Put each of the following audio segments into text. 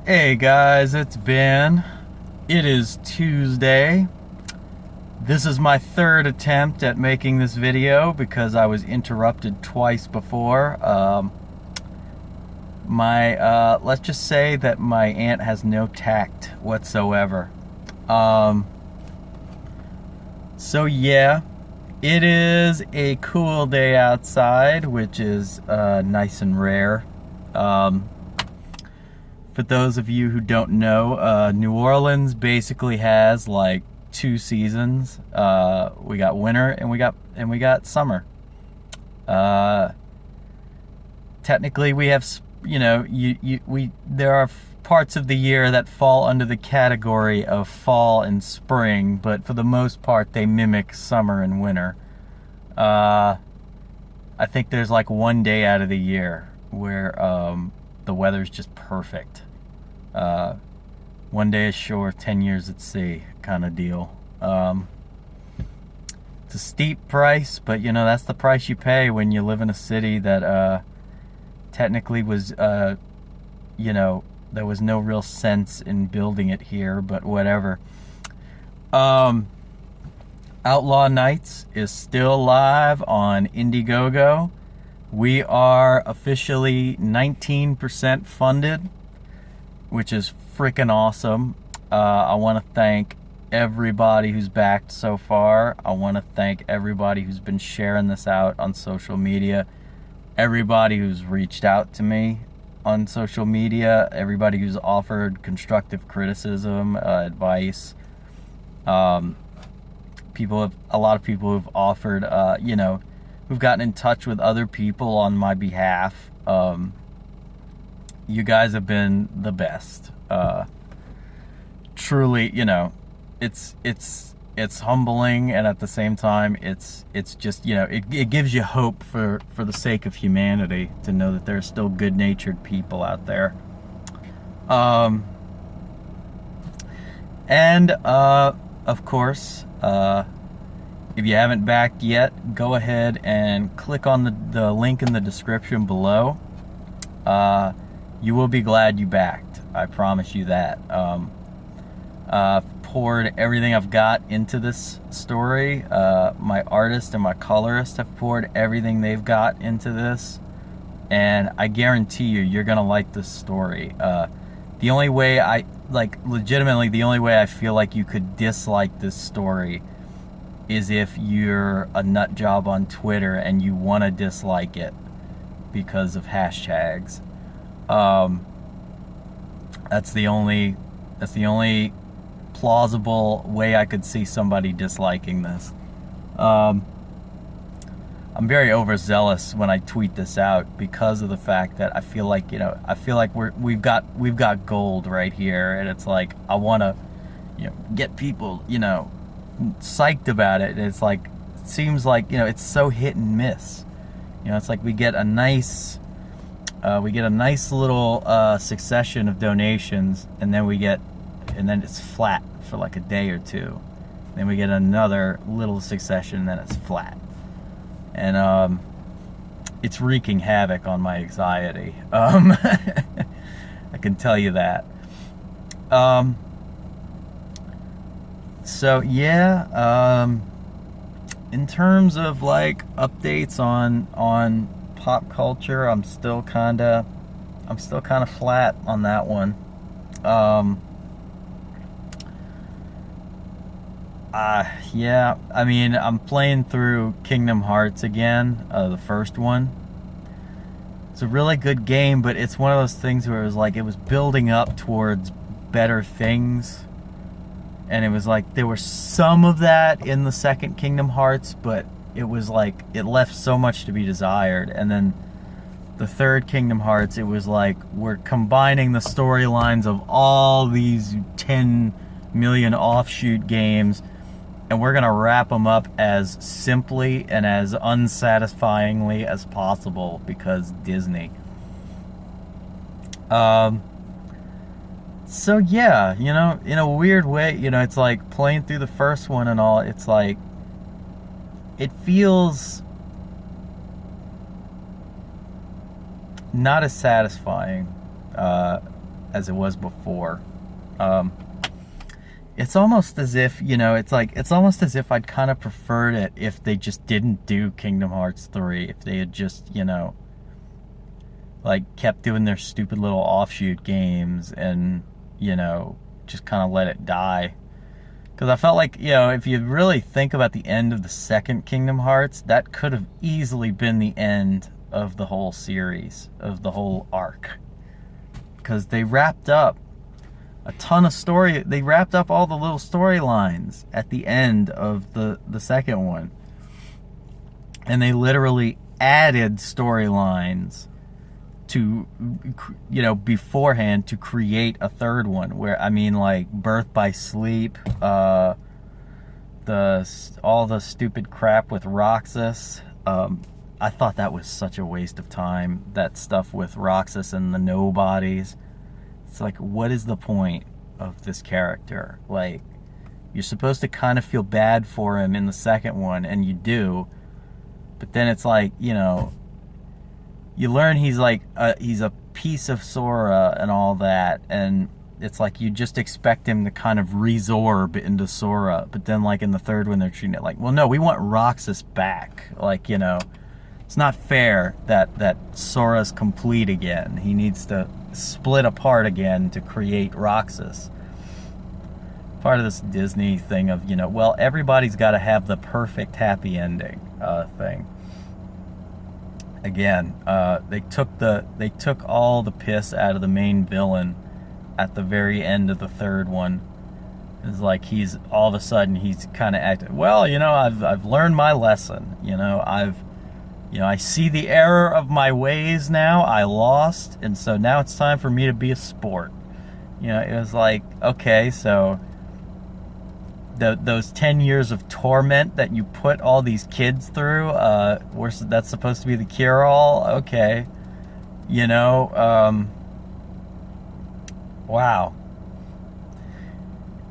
Hey guys, it's Ben. It is Tuesday. This is my third attempt at making this video because I was interrupted twice before. Let's just say that my aunt has no tact whatsoever. So yeah, it is a cool day outside, which is nice and rare. For those of you who don't know, New Orleans basically has like two seasons. We got winter and we got summer. Technically, we have there are parts of the year that fall under the category of fall and spring, but for the most part, they mimic summer and winter. I think there's like one day out of the year where the weather's just perfect. One day ashore, 10 years at sea kind of deal. It's a steep price, but that's the price you pay when you live in a city that technically was there was no real sense in building it here, but whatever. Outlaw Nights is still live on Indiegogo. We are officially 19% funded, which is freaking awesome. I want to thank everybody who's backed so far. I want to thank everybody who's been sharing this out on social media, everybody who's reached out to me on social media, everybody who's offered constructive criticism, advice. A lot of people who've offered, who've gotten in touch with other people on my behalf. You guys have been the best. Truly, it's humbling, and at the same time, it's just, it gives you hope for the sake of humanity to know that there's still good-natured people out there. Of course, if you haven't backed yet, go ahead and click on the link in the description below. You will be glad you backed. I promise you that. Poured everything I've got into this story. My artist and my colorist have poured everything they've got into this. And I guarantee you're gonna like this story. The only way legitimately, the only way I feel like you could dislike this story is if you're a nut job on Twitter and you want to dislike it because of hashtags. That's the only plausible way I could see somebody disliking this. I'm very overzealous when I tweet this out because of the fact that I feel like we've got gold right here, and it's like I want to get people psyched about it. It's like, it seems like it's so hit and miss. It's like we get a nice little succession of donations, and then it's flat for like a day or two. Then we get another little succession, and then it's flat. And it's wreaking havoc on my anxiety. I can tell you that. So yeah, in terms of like updates on pop culture, I'm still kind of flat on that one. Yeah, I mean, I'm playing through Kingdom Hearts again, the first one. It's a really good game, but it's one of those things where it was building up towards better things. And it was like, there was some of that in the second Kingdom Hearts, but it was like, it left so much to be desired. And then the third Kingdom Hearts, it was like, we're combining the storylines of all these 10 million offshoot games, and we're gonna wrap them up as simply and as unsatisfyingly as possible because Disney. So yeah, in a weird way, it's like playing through the first one and all, it's like, it feels not as satisfying as it was before. It's almost as if, you know, it's almost as if I'd kind of preferred it if they just didn't do Kingdom Hearts 3. If they had just, you know, like kept doing their stupid little offshoot games and, you know, just kind of let it die. Because I felt like, you know, if you really think about the end of the second Kingdom Hearts, that could have easily been the end of the whole series, of the whole arc. Because they wrapped up a ton of story. They wrapped up all the little storylines at the end of the second one. And they literally added storylines to, you know, beforehand to create a third one. Where, I mean, like Birth by Sleep, all the stupid crap with Roxas. I thought that was such a waste of time. That stuff with Roxas and the Nobodies. It's like, what is the point of this character? Like, you're supposed to kind of feel bad for him in the second one, and you do. But then it's like, you know, you learn he's like he's a piece of Sora and all that, and it's like you just expect him to kind of resorb into Sora. But then, like, in the third one, they're treating it like, well, no, we want Roxas back. Like, you know, it's not fair that Sora's complete again. He needs to split apart again to create Roxas. Part of this Disney thing of, you know, well, everybody's got to have the perfect happy ending thing. Again, they took all the piss out of the main villain at the very end of the third one. It's like he's all of a sudden he's kind of acting, well, you know, I've learned my lesson. You know, I see the error of my ways now. I lost, and so now it's time for me to be a sport. You know, it was like, okay, so those 10 years of torment that you put all these kids through, that's supposed to be the cure-all? Okay. You know, wow.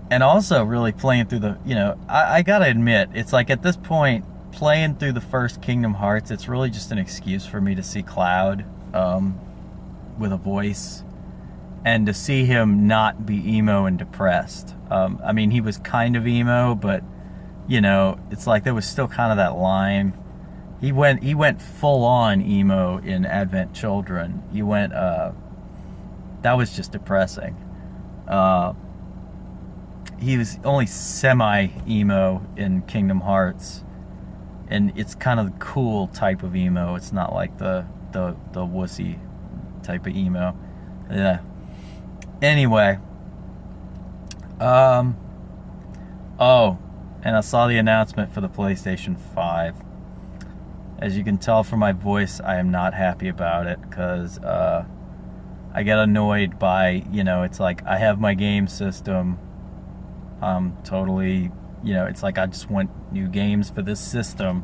And also really playing through the, you know, I gotta admit, it's like at this point, playing through the first Kingdom Hearts, it's really just an excuse for me to see Cloud with a voice, and to see him not be emo and depressed. I mean, he was kind of emo, but, you know, it's like there was still kind of that line. He went full on emo in Advent Children. He went, that was just depressing. He was only semi-emo in Kingdom Hearts. And it's kind of the cool type of emo. It's not like the wussy type of emo. Yeah. Anyway. Oh, and I saw the announcement for the PlayStation 5. As you can tell from my voice, I am not happy about it, because I get annoyed by, you know, it's like I have my game system. Totally, you know, it's like I just want new games for this system.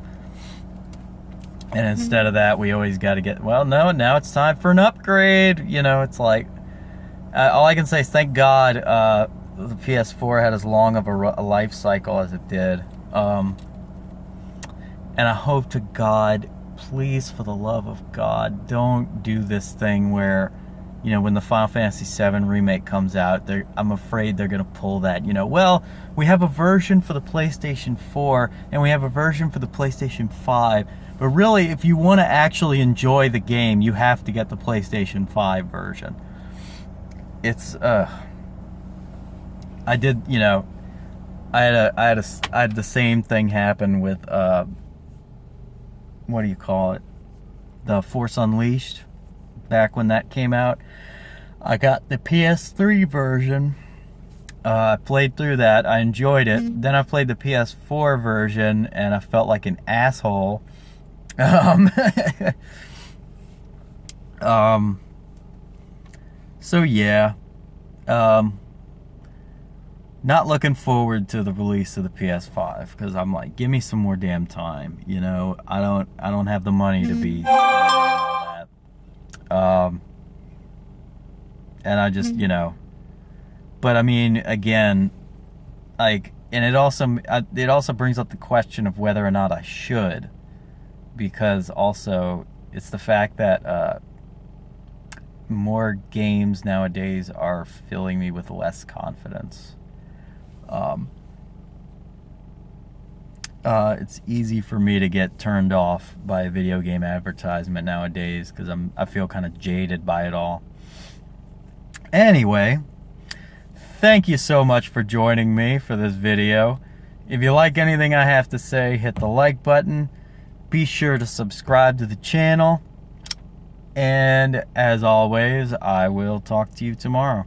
And instead of that, we always got to get, well, no, now it's time for an upgrade. You know, it's like, all I can say is thank God the PS4 had as long of a life cycle as it did. And I hope to God, please, for the love of God, don't do this thing where, you know, when the Final Fantasy VII remake comes out, I'm afraid they're going to pull that, you know, well, we have a version for the PlayStation 4 and we have a version for the PlayStation 5, but really, if you want to actually enjoy the game, you have to get the PlayStation 5 version. It's, I did, you know, I had the same thing happen with, what do you call it? The Force Unleashed. Back when that came out, I got the PS3 version. I played through that. I enjoyed it. Then I played the PS4 version, and I felt like an asshole. So yeah, not looking forward to the release of the PS5, because I'm like, give me some more damn time. You know, I don't have the money to be. And I just, you know, but I mean, again, like, and it also brings up the question of whether or not I should, because also it's the fact that more games nowadays are filling me with less confidence. It's easy for me to get turned off by a video game advertisement nowadays because I feel kind of jaded by it all. Anyway, thank you so much for joining me for this video. If you like anything I have to say, hit the like button. Be sure to subscribe to the channel. And as always, I will talk to you tomorrow.